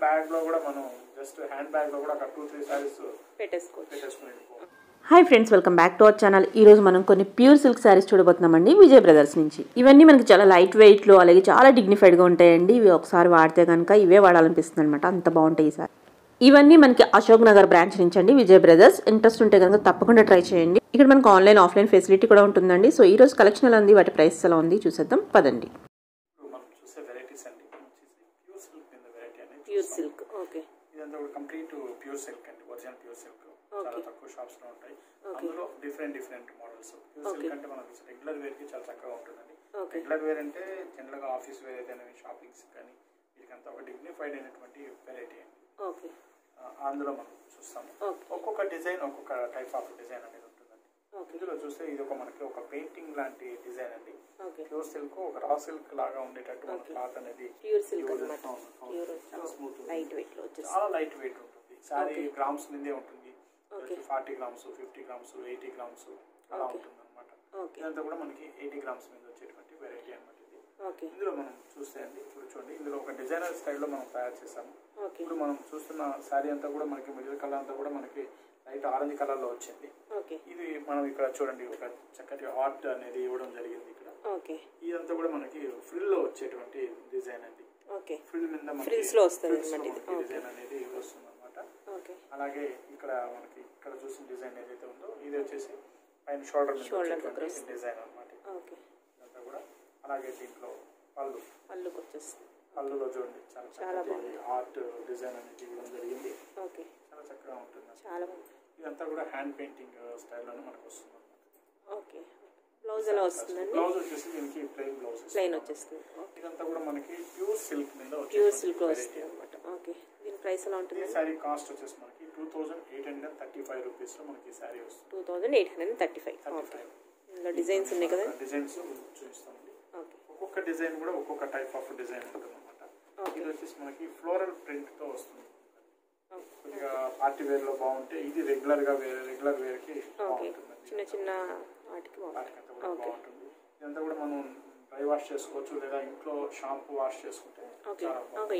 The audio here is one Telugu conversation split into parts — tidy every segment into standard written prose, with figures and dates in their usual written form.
బ్యాగ్ లో కూడా మనం జస్ట్ హ్యాండ్ బ్యాగ్ లో కూడా ఒక 2-3 సారీస్ పెట్టేసుకుని hi friends, welcome back to our channel. ఈ రోజు మనం కొన్ని ప్యూర్ సిల్క్ శారీస్ చూడబోతున్నామండి విజయ్ బ్రదర్స్ నుంచి. ఇవన్నీ మనకి చాలా లైట్ వెయిట్ లో అలాగే చాలా డిగ్నిఫైడ్ గా ఉంటాయండి. ఇవి ఒకసారి వాడితే కనుక ఇవే వాడాలనిపిస్తుంది అనమాట, అంత బాగుంటాయి ఈ సారీ. ఇవన్నీ మనకి అశోక్ నగర్ బ్రాంచ్ నుంచి అండి విజయ్ బ్రదర్స్. ఇంట్రెస్ట్ ఉంటే కనుక తప్పకుండా ట్రై చేయండి. ఇక్కడ మనకు ఆన్లైన్ ఆఫ్లైన్ ఫెసిలిటీ కూడా ఉంటుందండి. సో ఈ రోజు కలెక్షన్ ఎలా ఉంది, వాటి ప్రైస్ ఎలా ఉంది చూసేద్దాం పదండి. ప్యూర్ సిల్క్ ఓకే, ఇదంతా కూడా కంప్లీట్ ప్యూర్ సిల్క్ అండి, ఒరిజినల్ ప్యూర్ సిల్క్. చాలా తక్కువ షాప్స్ లో ఉంటాయి. అందులో డిఫరెంట్ మోడల్స్. ప్యూర్ సిల్క్ అంటే మనకి రెగ్యులర్ వేర్ కి చాలా చక్కగా ఉంటుందండి. రెగ్యులర్ వేర్ అంటే జనరల్ గా ఆఫీస్ వేర్ ఏదైనా షాపింగ్స్ కానీ వీటికంతా ఒక డిగ్నిఫైడ్ అయినటువంటి వెరైటీ అండి. అందులో మనం చూస్తాము ఒక్కొక్క డిజైన్, ఒక్కొక్క టైప్ ఆఫ్ డిజైన్ అనేది ఉంటుందండి. ఇందులో చూస్తే ఇది మనకి ఒక పెయింటింగ్ లాంటి డిజైన్ అండి. ప్యూర్ సిల్క్ ఒక రా సిల్క్ లాగా ఉండేటట్టు మన క్లాత్ అనేది చాలా స్మూత్, చాలా లైట్ వెయిట్ ఉంటుంది. సారీ గ్రామ్స్ మీదే ఉంటుంది. 40 గ్రామ్స్, 50 గ్రామ్స్, 80 గ్రామ్స్ అలా ఉంటుంది అనమాట. ఇదంతా కూడా మనకి 80 గ్రామ్స్ మీద వచ్చేటువంటి వెరైటీ అనమాట ఇది. ఇందులో మనం చూస్తే అండి, చూడండి, ఇందులో ఒక డిజైనర్ స్టైల్లో మనం తయారు చేసాము. ఇప్పుడు మనం చూస్తున్న శారీ అంతా కూడా మనకి మిడిల్ కలర్ అంతా కూడా మనకి లైట్ ఆరెంజ్ కలర్ లో వచ్చింది. ఇది మనం ఇక్కడ చూడండి ఒక చక్కటి ఆర్ట్ అనేది ఇవ్వడం జరిగింది ఇక్కడ. ఇదంతా కూడా మనకి ఫ్రిల్ లో వచ్చేటువంటి డిజైన్ అండి. ఫ్రిల్ మీద డిజైన్ అనేది వస్తుంది అనమాట. అలాగే ఇక్కడ మనకి ఇక్కడ చూసిన డిజైన్ ఏదైతే ఉందో ఇది వచ్చేసి పైన షోల్డర్ మీద డిజైన్ అనమాట. ఇదంతా కూడా అలాగే దీంట్లో పళ్ళులో చూడండి చాలా ఆర్ట్ డిజైన్ అనేది ఇవ్వడం జరిగింది. చాలా చక్కగా ఉంటుంది. ఇదంతా కూడా హ్యాండ్ పెయింటింగ్ స్టైల్లోనే మనకు వస్తుంది అనమాట. బ్లౌజ్ ఎలా వస్తుందండి? బ్లౌజ్ వచ్చేసి దీనికి ప్లెయిన్ వచ్చేస్తుంది. ఇదంతా కూడా మనకి ప్యూర్ సిల్క్ మీద వస్తుంది అనమాట. ఓకే, దీని ప్రైస్ ఎలా ఉంటుంది? ఈ సారీ కాస్ట్ వచ్చేసి మనకి 2835 రూపీస్ లో మనకి సారీ వస్తుంది. 2835. ఇందులో డిజైన్స్ ఉన్నాయి కదా, డిజైన్స్ చూపిస్తామండి. ఒక్కొక్క డిజైన్ కూడా ఒక్కొక్క టైప్ ఆఫ్ డిజైన్ ఉంటుంది అనమాట. ఇది వచ్చేసి మనకి ఫ్లోరల్ ప్రింట్ తో వస్తుంది. కొద్దిగా పార్టీ వేర్ లో బాగుంటే ఇది రెగ్యులర్ వేర్ కి బాగుంటుంది. చిన్న వాటికి బాగుంటుంది. ఇదంతా కూడా మనం డ్రై వాష్ చేసుకోవచ్చు, లేదా ఇంట్లో షాంపూ వాష్ చేసుకుంటే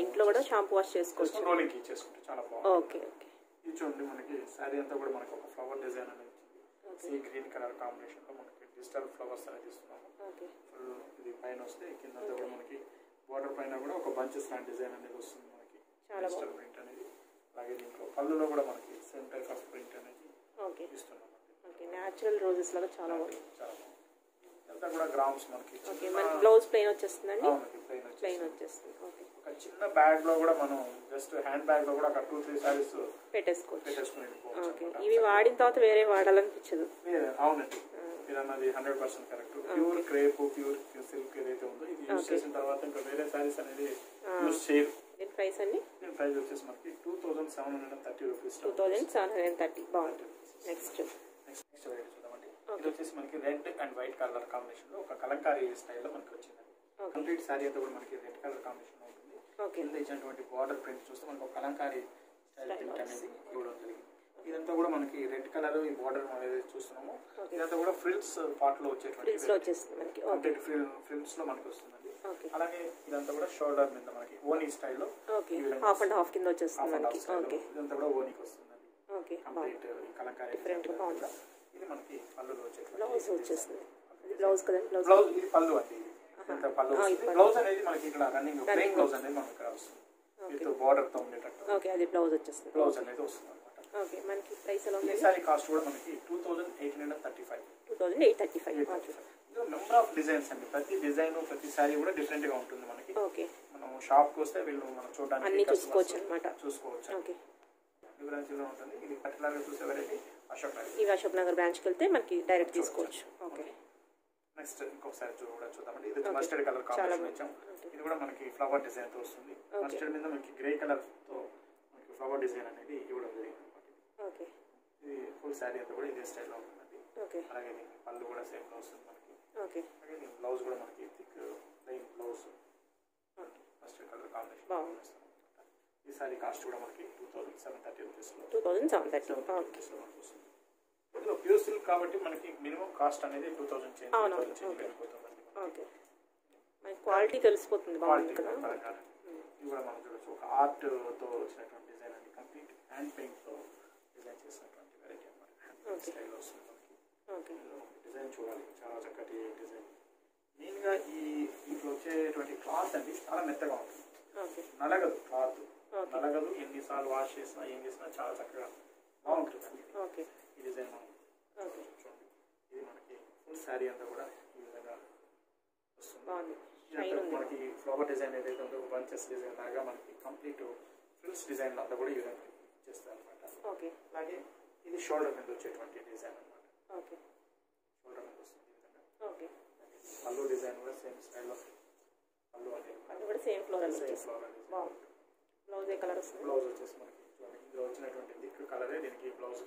ఇంట్లో కూడా షాంపూ వాష్ చేసుకోవచ్చు, రోలింగ్ చేసుకుంటే చాలా బాగుంటుంది. ఇది చూడండి, మనకి శారీ అంతా కూడా మనకి ఒక ఫ్లవర్ డిజైన్ అనేది సీ గ్రీన్ కలర్ కాంబినేషన్ లో మనకి డిజిటల్ ఫ్లవర్స్ అనేది ఇస్తున్నాము. ఇది పైన వస్తే కింద కూడా మనకి బోర్డర్ పైన కూడా ఒక బంచెస్ లాంటి డిజైన్ అనేది వస్తుంది మనకి, డిజిటల్ ప్రింట్ అనేది. అలాగే దీంట్లో పళ్ళులో కూడా మనకి సేమ్ టైప్ ఆఫ్ ప్రింట్ అనేది ఇస్తున్నాం. నేచురల్ రోజెస్ లాగా చాలా బాగుంది. అంతా కూడా గ్రామ్స్ మనకి బ్లౌజ్ ప్లెయిన్ వచ్చేస్తుందండి. ప్లెయిన్ వచ్చేస్తుంది. ఒక చిన్న బ్యాగ్ లో కూడా మనం జస్ట్ హ్యాండ్ బ్యాగ్ లో కూడా ఒక 2-3 సారీస్ పెట్టేసుకుని ఇవి వాడిన తర్వాత వేరే వాడాలనిపించదు. అవునండి, మీరు అన్నది 100% correct. Pure crepe, pure silk ఏదైతే ఉందో ఇది యూజ్ చేసిన తర్వాత ఇంకా వేరే సారీస్ అనేది యూజ్ చేయరు. దీని ప్రైస్ అండి? దీని ప్రైస్ వచ్చేసి మనకి 2730 రూపీస్. 2730 బాగుంటుంది. నెక్స్ట్ చూద్దామండి. ఇది వచ్చేసి మనకి red and white colour combination లో ఒక కలంకారీ స్టైల్లో మనకి వచ్చిందండి. కంప్లీట్ సారీ అంతా కూడా మనకి రెడ్ కలర్ కాంబినేషన్ లో ఉంటుంది. కింద ఇచ్చినటువంటి బార్డర్ ప్రింట్ చూస్తే మనకి ఒక కలంకారీ స్టైల్ ప్రింట్ అనేది ఇవ్వడం జరిగింది. ఇదంతా కూడా మనకి రెడ్ కలర్ ఈ బార్డర్ ఏదైతే చూస్తున్నామో ఇదంతా కూడా ఫ్రిల్స్ పార్ట్ లో వచ్చేటువంటి కంప్లీట్ ఫ్రిల్స్ లో మనకి వస్తుందండి. అలాగే ఇదంతా కూడా షోల్డర్ మీద మనకి ఓనీ స్టైల్లో హాఫ్ అండ్ హాఫ్ కింద వచ్చేస్తుంది. ఇదంతా కూడా ఓనీకి వస్తుందండి. కంప్లీట్ కలంకారీ. ఇది మనకి పళ్ళులో వచ్చేస్తుంది. బ్లౌజ్ ఇది పళ్ళు అండి. బ్లౌజ్ అనేది మనకి ఇక్కడ రన్నింగ్ ప్లెయిన్ బ్లౌజ్ అనేది మనకి ఇక్కడ వస్తుంది. విత్ బార్డర్ తో ఉండేటట్టు అది బ్లౌజ్ వచ్చేస్తుంది. బ్లౌజ్ అనేది వస్తుంది అనమాట. మనకి ప్రైస్ ఎలా ఉంది? ఈ సారీ కాస్ట్ కూడా మనకి 2835. ఇందులో నెంబర్ ఆఫ్ డిజైన్స్ అండి. ప్రతి డిజైన్ ప్రతి సారీ కూడా డిఫరెంట్ గా ఉంటుంది మనకి. మనం షాప్ కి వస్తే వీళ్ళు మనం చూడడానికి చూసుకోవచ్చు అనమాట. బ్రాంచ్ లో ఉంటుంది. ఇది పర్టికులర్ గా చూసే వెరైటీ అశోక్ నగర్. ఈ అశోక్ నగర్ బ్రాంచ్ కి వెళ్తే మనకి డైరెక్ట్ తీసుకోవచ్చు. నెక్స్ట్ ఇంకొకసారి చూద్దామండి. ఇది మస్టర్డ్ కలర్ కాంబినేషన్ ఇచ్చాం. ఇది కూడా మనకి ఫ్లవర్ డిజైన్ తో వస్తుంది. మస్టర్డ్ మీద మనకి గ్రే కలర్ తో మనకి ఫ్లవర్ డిజైన్ అనేది ఇవ్వడం జరిగింది. ఇది ఫుల్ శారీ అంతా కూడా ఇదే స్టైల్లో ఉంటుందండి. అలాగే దీనికి పళ్ళు కూడా సేమ్ లో వస్తుంది మనకి. అలాగే దీని బ్లౌజ్ కూడా మనకి thick plain blouse mustard colour combination. ఈ సారీ కాస్ట్ కూడా మనకి 2730 రూపీస్. ఇందులో ప్యూర్ సిల్క్ కాబట్టి మనకి మినిమం కాస్ట్ అనేది 2000 చేంజ్ అయిపోతుందండి. క్వాలిటీ తెలిసిపోతుంది. ఇది కూడా మనం చూడొచ్చు ఒక ఆర్ట్తో వచ్చినటువంటి డిజైన్ అండి, కంప్లీట్ హ్యాండ్ పెయింట్తో డిజైన్ చేసినటువంటి వెరైటీ అన్నమాట. హ్యాండ్ స్టైల్లో వస్తుంది మనకి. డిజైన్ చూడాలి, చాలా చక్కటి డిజైన్. మెయిన్గా ఇంట్లో వచ్చేటువంటి క్లాత్ అండి చాలా మెత్తగా ఉంటుంది, నలగదు క్లాత్, నలగదు. ఎన్నిసార్లు వాష్ చేసినా ఏం చేసినా చాలా చక్కగా బాగుంటుంది అండి ఈ డిజైన్. మనం చూడండి, ఇది మనకి ఫుల్ శారీ అంతా కూడా ఈ విధంగా వస్తుంది. మనకి ఫ్లవర్ డిజైన్ ఏదైతే ఉందో బంచెస్ డిజైన్ లాగా మనకి కంప్లీట్ ఫ్రిల్స్ డిజైన్ అంతా కూడా ఈ విధంగా చేస్తారు అనమాట. అలాగే ఇది షోల్డర్ మీద వచ్చేటువంటి డిజైన్ అనమాట. షోల్డర్ మీద వస్తుంది ఈ విధంగా. పళ్ళు డిజైన్ కూడా సేమ్ స్టైల్లో పళ్ళు అనేది సేమ్ ఫ్లోరల్. బ్లౌజ్ ఏ కలర్ వస్తుంది? బ్లౌజ్ వచ్చేసి మనకి చూడండి, ఇందులో వచ్చినటువంటి థిక్ కలరే దీనికి బ్లౌజ్.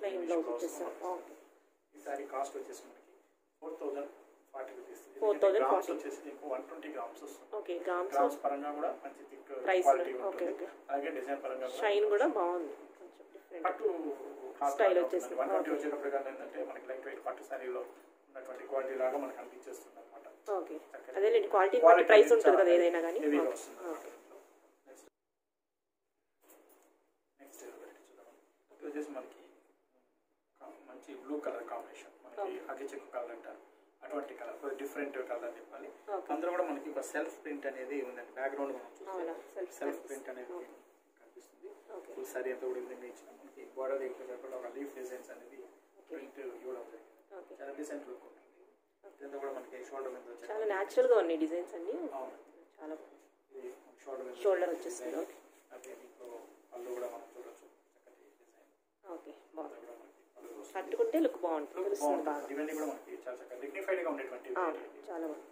ఈ సారీ కాస్ట్ వచ్చేసి మనకి 4040 రూపీస్. 4040 గ్రామ్స్ వచ్చేసి మీకు 120 గ్రామ్స్ వస్తుంది. గ్రామ్స్ పరంగా కూడా మంచి థిక్ క్వాలిటీ ఉంటుంది. అలాగే డిజైన్ పరంగా షైన్ కూడా బాగుంది, పట్టు స్టైల్ వచ్చేసి 120 వచ్చేటప్పుడు కానీ ఏంటంటే మనకి లైట్ వెయిట్ పట్టు సారీలో ఉన్నటువంటి క్వాలిటీ లాగా మనకి అనిపించేస్తుంది అనమాట. అదేలేండి, క్వాలిటీ ప్రైస్ ఉంటుంది కదా ఏదైనా కానీ. నెక్స్ట్ వచ్చేసి మనకి మంచి బ్లూ కలర్ కాంబినేషన్, మనకి అగ్గి చెక్కు కలర్ అంటారు, అటువంటి కలర్ కొద్దిగా డిఫరెంట్ కలర్ అని చెప్పాలి. అందులో కూడా మనకి ఒక సెల్ఫ్ ప్రింట్ అనేది ఉందండి. బ్యాక్గ్రౌండ్ మనం చూస్తే సెల్ఫ్ ప్రింట్ అనేది కనిపిస్తుంది. ఫుల్ సారీ అంతా కూడా విధంగా ఇచ్చిన మనకి బోర్డర్ కాకుండా ఒక లీఫ్ డిజైన్స్ అనేది ప్రింట్ ఇవ్వడం జరిగింది. చాలా డీసెంట్ లుక్ ఉంటుంది. ఇదంతా కూడా మనకి షోల్డర్ మీద వచ్చి చాలా న్యాచురల్ గా ఉన్నాయి డిజైన్స్ అన్ని. చాలా షోల్డర్ వచ్చేస్తుంది. అదే దీంట్లో పళ్ళు కూడా మనం చూడొచ్చు, చక్కటి డిజైన్. కట్టుకుంటే లుక్ బాగుంటుంది. ఇవన్నీ కూడా మనకి చాలా చక్కగా డిగ్నిఫైడ్ గా ఉండేటువంటి చాలా బాగుంది.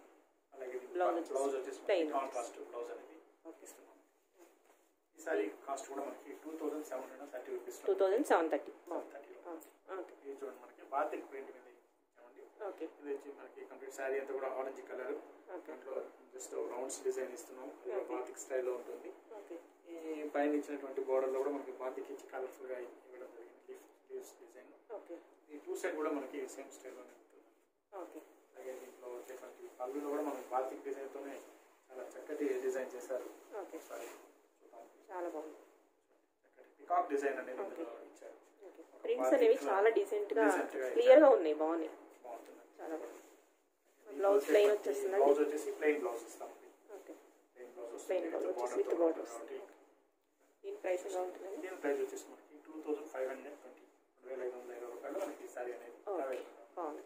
అలాగే బ్లౌజ్ వచ్చేసి కాంట్రాస్ట్ బ్లౌజ్ అనేది ఇస్తున్నాం. ఈ సారీ కాస్ట్ కూడా మనకి 2730 రూపీస్. 2730. ఇది చూడండి మనకి బాతిక్ ప్రింట్ మీద ఇచ్చామండి. ఇది వచ్చి మనకి కంప్లీట్ సారీ అంతా కూడా ఆరెంజ్ కలర్, దాంట్లో జస్ట్ రౌండ్స్ డిజైన్ ఇస్తున్నాం. బాతిక్ స్టైల్లో ఉంటుంది. ఈ పైన ఇచ్చినటువంటి బోర్డర్ లో కూడా మనకి బాతిక్ ఇచ్చి కలర్ఫుల్ గా ఇవ్వడం జరిగింది లీవ్స్ డిజైన్. ఈ టూ సైడ్ కూడా మనకి సేమ్ స్టైల్లో ఉంటుంది. అలాగే దీంట్లో వచ్చేటువంటి పళ్ళులో కూడా మనం బాతిక్ డిజైన్ తోనే చాలా చక్కటి డిజైన్ చేశారు. చాలా బాగుంది. చక్కటి పికాక్ డిజైన్ అనేది ఇచ్చారు. ప్రింట్స్ అనేవి చాలా డీసెంట్ గా క్లియర్ గా ఉన్నాయి, బాగున్నాయి. చాలా బాగుంది. బ్లౌజ్ ప్లెయిన్ వచ్చేస్తుంది. బ్లౌజ్ వచ్చేసి ప్లెయిన్ బ్లౌజ్ ఇస్తాం. ప్లెయిన్ బ్లౌజ్ వచ్చేసి విత్ బోర్డర్స్. దీని ప్రైస్ ఎలా ఉంటుంది? దీని ప్రైస్ వచ్చేసి మనకి 2520 2520 రూపాయలు మనకి ఈ సారీ అనేది బాగుంది.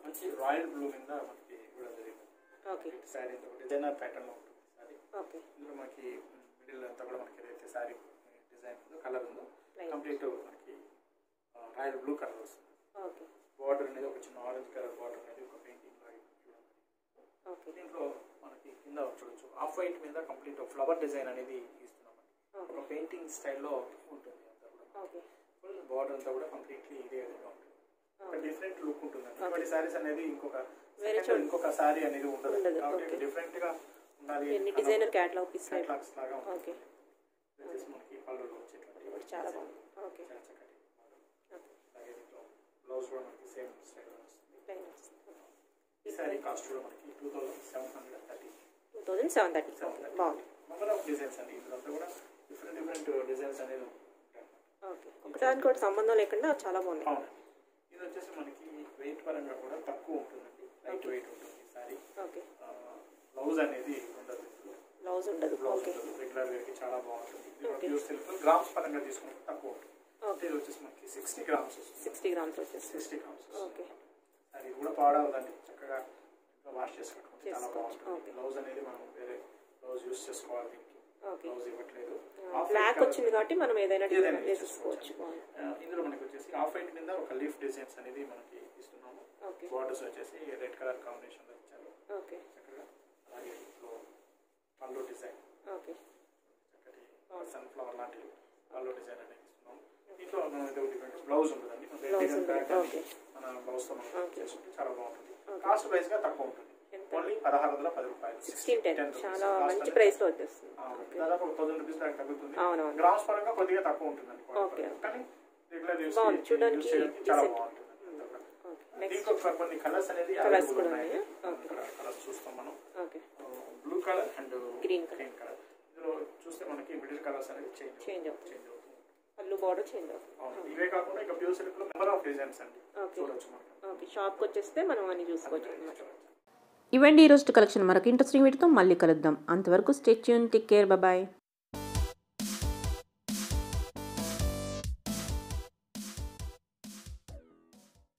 మంచి రాయల్ బ్లూ మీద మనకి ఇవ్వడం జరిగింది. సారీ అంతా డిజైనర్ ప్యాటర్న్ లో ఉంటుంది సారీ. ఇందులో మనకి మిడిల్ అంతా కూడా మనకి ఏదైతే సారీ డిజైన్ ఉందో కలర్ ఉందో కంప్లీట్ మనకి రాయల్ బ్లూ కలర్ వస్తుంది. బార్డర్ అనేది ఒక చిన్న ఆరెంజ్ కలర్ బార్డర్ అనేది ఒక పెయింటింగ్ లాగా ఇవ్వడం. దీంట్లో మనకి కింద చూడొచ్చు ఆఫ్ వైట్ మీద కంప్లీట్ ఫ్లవర్ డిజైన్ అనేది ఇస్తున్నాం. ఒక పెయింటింగ్ స్టైల్లో ఉంటుంది అంతా కూడా. ఫుల్ బార్డర్ అంతా కూడా కంప్లీట్లీ ఇదే విధంగా ఉంటుంది. ఒక డిఫరెంట్ లుక్ ఉంటుంది. ఇటువంటి సారీస్ అనేది ఇంకొక సారీ అనేది ఉండదు కాబట్టి డిఫరెంట్ గా ఉండాలి. డిజైనర్ క్యాటలాగ్ క్యాటలాగ్స్ లాగా ఉంటుంది. మనకి పళ్ళులో వచ్చేటువంటి చాలా బాగుంది. చాలా చక్కటి అలాగే దీంట్లో బ్లౌజ్ కూడా మనకి సేమ్ స్టైల్ వస్తుంది. ఈ సారీ కాస్ట్ కూడా మనకి 2730. 2730 బాగుంది. నెంబర్ ఆఫ్ డిజైన్స్ అండి. ఇదంతా కూడా డిఫరెంట్ డిజైన్స్ అనేది ఉంటాయి. ఒకదానికి ఒకటి సంబంధం లేకుండా చాలా బాగుంది. అవునండి. ఇది వచ్చేసి మనకి వెయిట్ పరంగా కూడా తక్కువ ఉంటుందండి, లైట్ వెయిట్ ఉంటుంది ఈ సారీ. బ్లౌజ్ అనేది ఉండదు. బ్లౌజ్ ఉండదు. రెగ్యులర్ వేర్కి చాలా బాగుంటుంది. ప్యూర్ సిల్క్ గ్రామ్స్ పరంగా తీసుకుంటే తక్కువ ఉంటుంది. ఇది వచ్చేసి మనకి 60 గ్రామ్స్ వస్తుంది. 60 గ్రామ్స్ వచ్చేసి 60 గ్రామ్స్. అది కూడా పాడవదండి, చక్కగా వాష్ చేసుకుంటే చాలా బాగుంటుంది. బ్లౌజ్ అనేది మనం వేరే బ్లౌజ్ యూస్ చేసుకోవాలి. దీనికి బ్లౌజ్ ఇవ్వట్లేదు. బ్లాక్ వచ్చింది కాబట్టి మనం ఏదైనా డిజైన్ వేసుకోవచ్చు. ఇందులో మనకి వచ్చేసి ఆఫ్ వైట్ మీద ఒక లీఫ్ డిజైన్స్ అనేది మనకి ఇస్తున్నాము. బార్డర్స్ వచ్చేసి రెడ్ కలర్ కాంబినేషన్ లో ఇచ్చారు. చక్కగా అలాగే పళ్ళు డిజైన్ చక్కటి సన్ఫ్లవర్ లాంటి పళ్ళు డిజైన్ అనేది ఇస్తున్నాము. దీంట్లో మనం డిఫరెంట్ బ్లౌజ్ ఉంటుందండి. మన బ్లౌజ్ తో మనం చేసుకుంటే చాలా బాగుంటుంది. కాస్ట్ ప్రైస్ గా తక్కువ ఉంటుంది. ఓన్లీ 1610 రూపాయలు. 1610 చాలా మంచి ప్రైస్ లో వచ్చేస్తుంది. దాదాపు 1000 రూపీస్ దాకా తగ్గుతుంది. గ్రామ్స్ పరంగా కొద్దిగా తక్కువ ఉంటుందండి. కానీ రెగ్యులర్ యూస్ చూడడానికి చాలా బాగుంటుంది. దీంట్లో కొన్ని కలర్స్ అనేది కలర్స్ చూస్తాం మనం. Blue colour and green colour. ఇందులో చూస్తే మనకి మిడిల్ కలర్స్ అనేది చేంజ్ అవుతుంది. పళ్ళు బార్డర్ చేంజ్ అవుతుంది. ఇవే కాకుండా ఇక ప్యూర్ సిల్క్ లో నెంబర్ ఆఫ్ డిజైన్స్ అండి చూడొచ్చు మనం. ఓకే, షాప్కి వచ్చేస్తే మనం అన్ని చూసుకోవచ్చు. ఇవండి ఈరోజు కలెక్షన్. మరొక ఇంట్రెస్టింగ్ వీడియోతో మళ్ళీ కలుద్దాం. అంతవరకు stay tune, take care, bye.